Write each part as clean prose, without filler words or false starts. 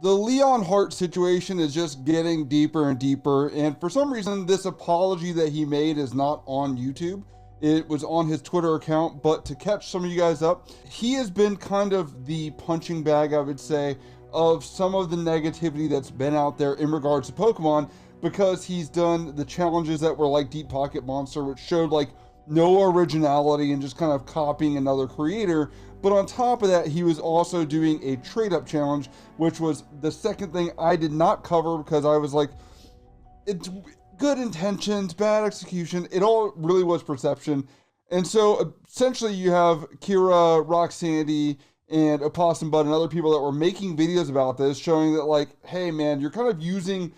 The Leon Hart situation is just getting deeper and deeper, and for some reason, this apology that he made is not on YouTube. It was on his Twitter account, but to catch some of you guys up, he has been kind of the punching bag, I would say, of some of the negativity that's been out there in regards to Pokemon, because he's done the challenges that were like Deep Pocket Monster, which showed like no originality and just kind of copying another creator. But on top of that, he was also doing a trade up challenge, which was the second thing I did not cover because I was like, it's good intentions, bad execution. It all really was perception. And so essentially you have Kira, Roxandy, and Opossum Bud and other people that were making videos about this, showing that like, hey man, you're kind of using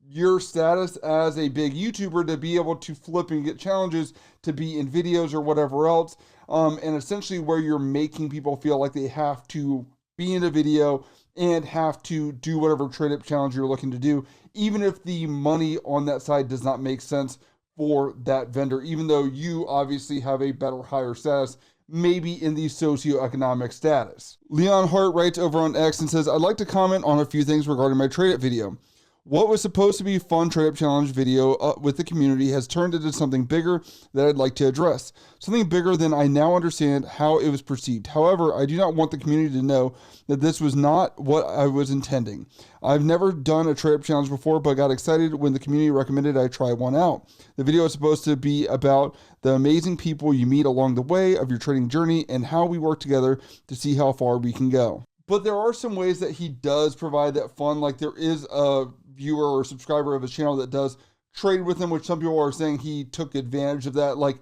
your status as a big YouTuber to be able to flip and get challenges to be in videos or whatever else. And essentially where you're making people feel like they have to be in a video and have to do whatever trade-up challenge you're looking to do, even if the money on that side does not make sense for that vendor, even though you obviously have a better, higher status, maybe in the socioeconomic status. Leon Hart writes over on X and says, I'd like to comment on a few things regarding my trade-up video. What was supposed to be a fun trade-up challenge video with the community has turned into something bigger that I'd like to address. Something bigger than I now understand how it was perceived. However, I do not want the community to know that this was not what I was intending. I've never done a trade-up challenge before, but got excited when the community recommended I try one out. The video is supposed to be about the amazing people you meet along the way of your trading journey and how we work together to see how far we can go. But there are some ways that he does provide that fun. Like there is a viewer or subscriber of his channel that does trade with him, which some people are saying he took advantage of that. Like,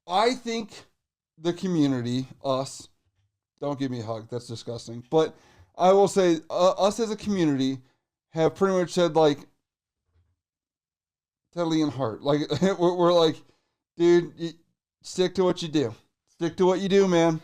I think the community, us, don't give me a hug, that's disgusting. But I will say, us as a community have pretty much said, like, to Leon Hart, like, we're like, dude, stick to what you do. Stick to what you do, man.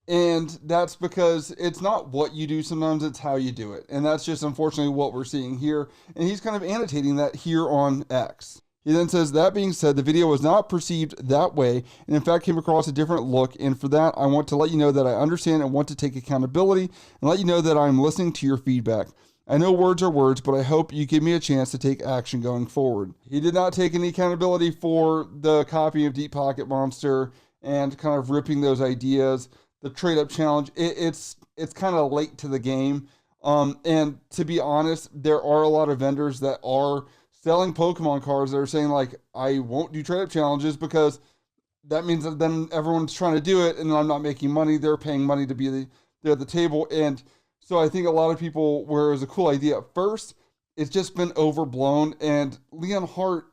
And that's because it's not what you do sometimes, it's how you do it. And that's just unfortunately what we're seeing here. And he's kind of annotating that here on X. He then says, that being said, the video was not perceived that way, and in fact came across a different look. And for that, I want to let you know that I understand and want to take accountability and let you know that I'm listening to your feedback. I know words are words, but I hope you give me a chance to take action going forward. He did not take any accountability for the copy of Deep Pocket Monster and kind of ripping those ideas. The trade-up challenge, it's kind of late to the game. And to be honest, there are a lot of vendors that are selling Pokemon cards that are saying, like, I won't do trade-up challenges because that means that then everyone's trying to do it and I'm not making money. They're paying money to be there at the table. And so I think a lot of people, where it was a cool idea at first, it's just been overblown. And Leon Hart,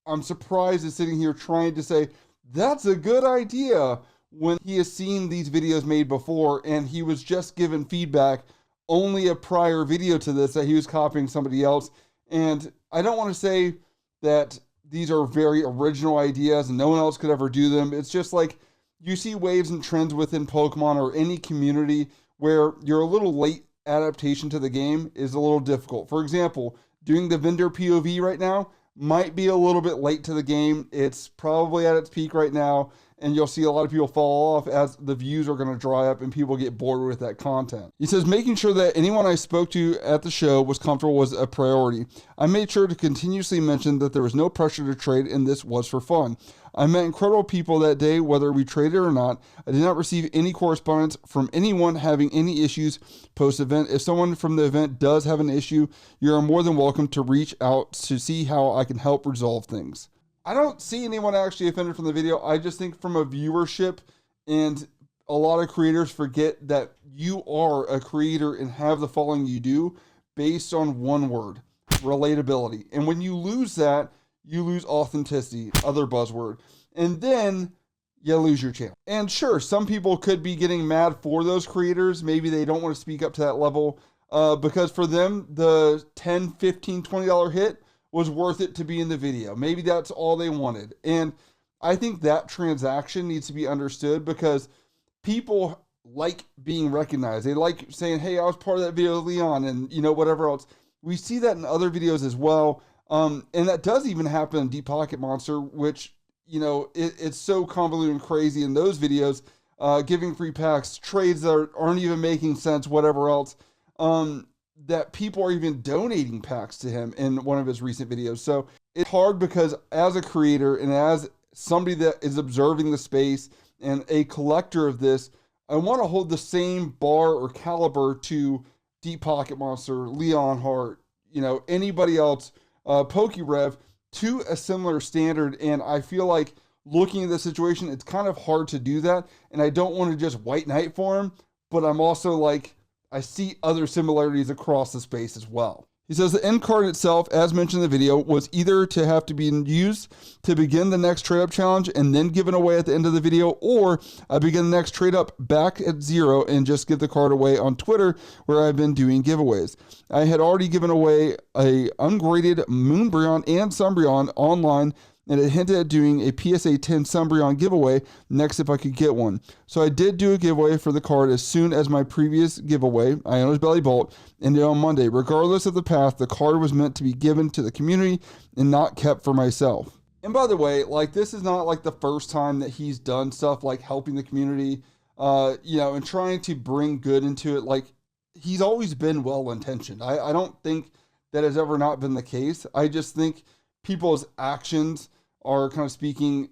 I'm surprised, is sitting here trying to say, that's a good idea, when he has seen these videos made before and he was just given feedback only a prior video to this that he was copying somebody else. And I don't want to say that these are very original ideas and no one else could ever do them. It's just like you see waves and trends within Pokemon or any community where you're a little late adaptation to the game is a little difficult. For example, doing the vendor POV right now might be a little bit late to the game. It's probably at its peak right now, and you'll see a lot of people fall off as the views are going to dry up and people get bored with that content. He says, making sure that anyone I spoke to at the show was comfortable was a priority. I made sure to continuously mention that there was no pressure to trade and this was for fun. I met incredible people that day, whether we traded or not. I did not receive any correspondence from anyone having any issues post-event. If someone from the event does have an issue, you are more than welcome to reach out to see how I can help resolve things. I don't see anyone actually offended from the video. I just think from a viewership, and a lot of creators forget that you are a creator and have the following you do based on one word, relatability. And when you lose that, you lose authenticity, other buzzword, and then you lose your channel. And sure, some people could be getting mad for those creators. Maybe they don't want to speak up to that level because for them, the $10, $15, $20 hit was worth it to be in the video. Maybe that's all they wanted. And I think that transaction needs to be understood because people like being recognized. They like saying, hey, I was part of that video with Leon and, you know, whatever else. We see that in other videos as well. And that does even happen in Deep Pocket Monster, which, you know, it's so convoluted and crazy in those videos, giving free packs, trades that aren't even making sense, whatever else. that people are even donating packs to him in one of his recent videos. So it's hard because as a creator and as somebody that is observing the space and a collector of this, I want to hold the same bar or caliber to Deep Pocket Monster, Leon Hart, anybody else, Pokerev, to a similar standard. And I feel like looking at the situation, it's kind of hard to do that. And I don't want to just white knight for him, but I'm also like, I see other similarities across the space as well. He says the end card itself, as mentioned in the video, was either to have to be used to begin the next trade up challenge and then given away at the end of the video, or I begin the next trade up back at 0 and just give the card away on Twitter where I've been doing giveaways. I had already given away a ungraded Moonbryon and Sunbryon online, and it hinted at doing a PSA 10 Sunbryon giveaway next if I could get one. So I did do a giveaway for the card as soon as my previous giveaway, Iona's Belly Bolt, ended on Monday. Regardless of the path, the card was meant to be given to the community and not kept for myself. And by the way, like, this is not like the first time that he's done stuff like helping the community, and trying to bring good into it. Like, he's always been well-intentioned. I don't think that has ever not been the case. I just think people's actions are kind of speaking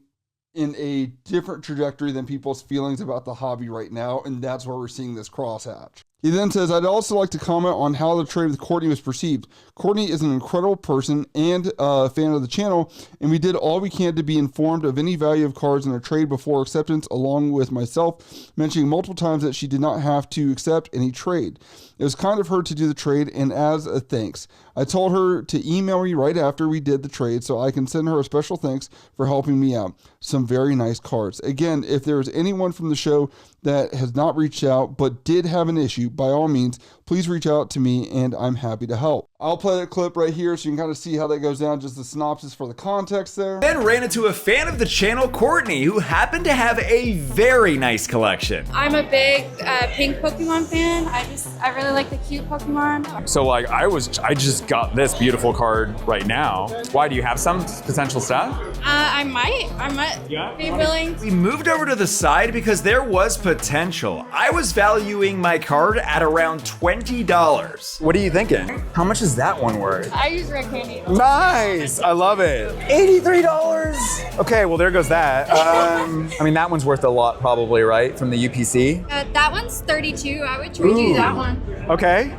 in a different trajectory than people's feelings about the hobby right now, and that's where we're seeing this crosshatch. He then says, I'd also like to comment on how the trade with Courtney was perceived. Courtney is an incredible person and a fan of the channel, and we did all we can to be informed of any value of cards in a trade before acceptance, along with myself mentioning multiple times that she did not have to accept any trade. It was kind of her to do the trade, and as a thanks, I told her to email me right after we did the trade so I can send her a special thanks for helping me out. Some very nice cards. Again, if there is anyone from the show that has not reached out but did have an issue, by all means, please reach out to me and I'm happy to help. I'll play that clip right here so you can kind of see how that goes down, just the synopsis for the context there. Then ran into a fan of the channel, Courtney, who happened to have a very nice collection. I'm a big pink Pokemon fan. I really like the cute Pokemon. So like I just got this beautiful card right now. Why, do you have some potential stuff? I might be willing. We moved over to the side because there was potential. I was valuing my card at around $20. What are you thinking? How much is that one worth? I use red candy. Nice, I love it. $83. Okay, well there goes that. I mean, that one's worth a lot probably, right? From the UPC? That one's 32. I would trade you that one. Okay.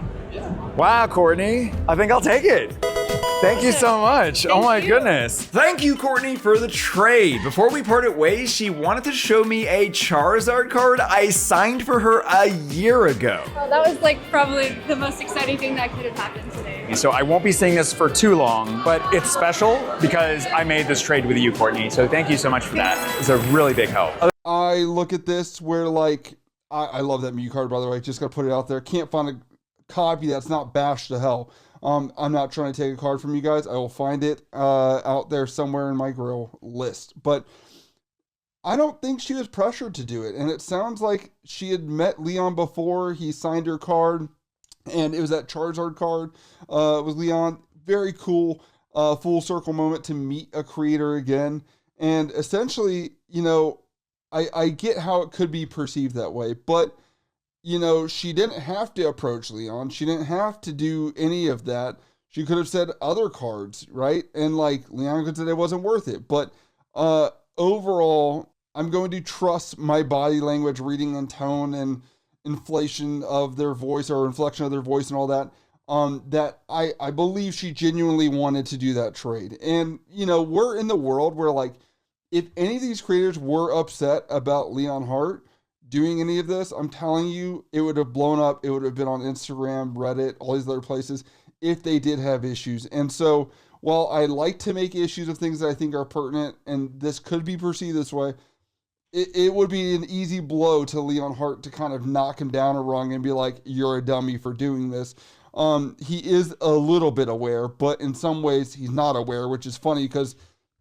Wow, Courtney, I think I'll take it. Thank you so much. Oh my goodness. Thank you, Courtney, for the trade. Before we parted ways, she wanted to show me a Charizard card I signed for her a year ago. Well, that was like probably the most exciting thing that could have happened today. So I won't be seeing this for too long, but it's special because I made this trade with you, Courtney. So thank you so much for that. It's a really big help. I look at this where, like, I love that Mew card, by the way. Just got to put it out there. Can't find a copy that's not bashed to hell. I'm not trying to take a card from you guys. I will find it out there somewhere in my grill list. But I don't think she was pressured to do it. And it sounds like she had met Leon before he signed her card. And it was that Charizard card with Leon. Very cool full circle moment to meet a creator again. And essentially, I get how it could be perceived that way. But she didn't have to approach Leon. She didn't have to do any of that. She could have said other cards, right? And like Leon could say it wasn't worth it. But overall, I'm going to trust my body language, reading and tone and inflation of their voice or inflection of their voice and all that. That I believe she genuinely wanted to do that trade. And, we're in the world where, like, if any of these creators were upset about Leon Hart doing any of this, I'm telling you, it would have blown up. It would have been on Instagram, Reddit, all these other places if they did have issues. And so while I like to make issues of things that I think are pertinent, and this could be perceived this way, it would be an easy blow to Leon Hart to kind of knock him down a rung and be like, you're a dummy for doing this. He is a little bit aware, but in some ways he's not aware, which is funny because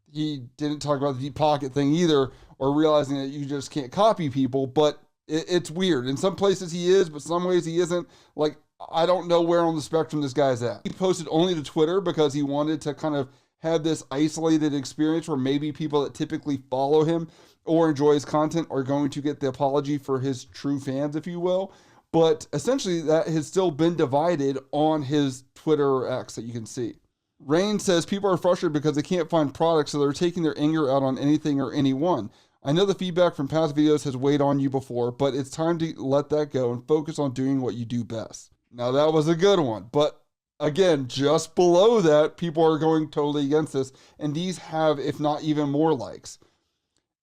he didn't talk about the deep pocket thing either, or realizing that you just can't copy people. But it's weird. In some places he is, but some ways he isn't. Like, I don't know where on the spectrum this guy's at. He posted only to Twitter because he wanted to kind of have this isolated experience where maybe people that typically follow him or enjoy his content are going to get the apology for his true fans, if you will. But essentially, that has still been divided on his Twitter or X that you can see. Rain says people are frustrated because they can't find products, so they're taking their anger out on anything or anyone. I know the feedback from past videos has weighed on you before, but it's time to let that go and focus on doing what you do best. Now, that was a good one, but again, just below that, people are going totally against this, and these have, if not even more likes.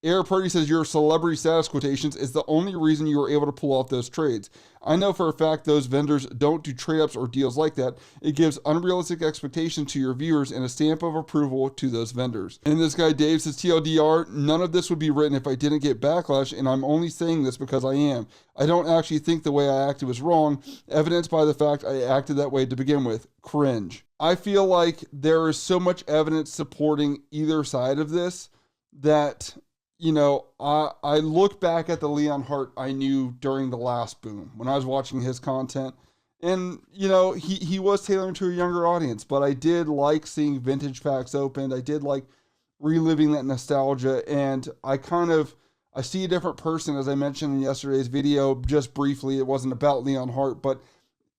Air Purdy says your celebrity status quotations is the only reason you were able to pull off those trades. I know for a fact those vendors don't do trade-ups or deals like that. It gives unrealistic expectations to your viewers and a stamp of approval to those vendors. And this guy Dave says, TLDR, none of this would be written if I didn't get backlash, and I'm only saying this because I am. I don't actually think the way I acted was wrong, evidenced by the fact I acted that way to begin with. Cringe. I feel like there is so much evidence supporting either side of this that... You know, I look back at the Leon Hart I knew during the last boom when I was watching his content. And, you know, he was tailoring to a younger audience, but I did like seeing vintage packs opened. I did like reliving that nostalgia. And I see a different person, as I mentioned in yesterday's video, just briefly. It wasn't about Leon Hart, but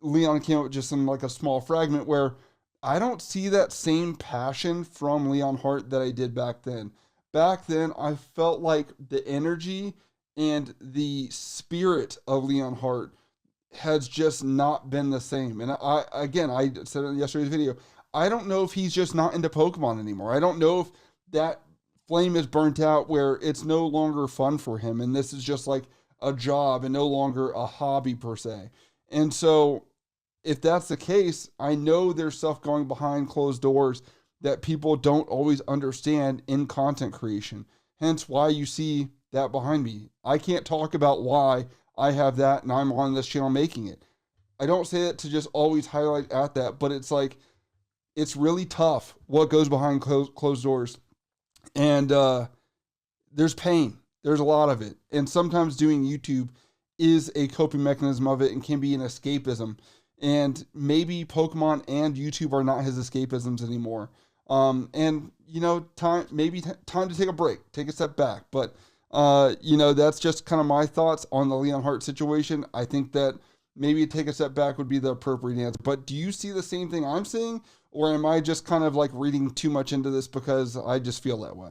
Leon came up with just like a small fragment where I don't see that same passion from Leon Hart that I did back then. Back then, I felt like the energy and the spirit of Leon Hart has just not been the same. And I said in yesterday's video, I don't know if he's just not into Pokemon anymore. I don't know if that flame is burnt out where it's no longer fun for him. And this is just like a job and no longer a hobby per se. And so if that's the case, I know there's stuff going behind closed doors that people don't always understand in content creation. Hence why you see that behind me. I can't talk about why I have that and I'm on this channel making it. I don't say that to just always highlight at that, but it's like, it's really tough what goes behind closed doors. And there's pain. There's a lot of it. And sometimes doing YouTube is a coping mechanism of it and can be an escapism. And maybe Pokemon and YouTube are not his escapisms anymore. And you know, time to take a break, take a step back. But you know, that's just kind of my thoughts on the Leon Hart situation. I think that maybe take a step back would be the appropriate answer. But do you see the same thing I'm seeing, or am I just kind of like reading too much into this because I just feel that way?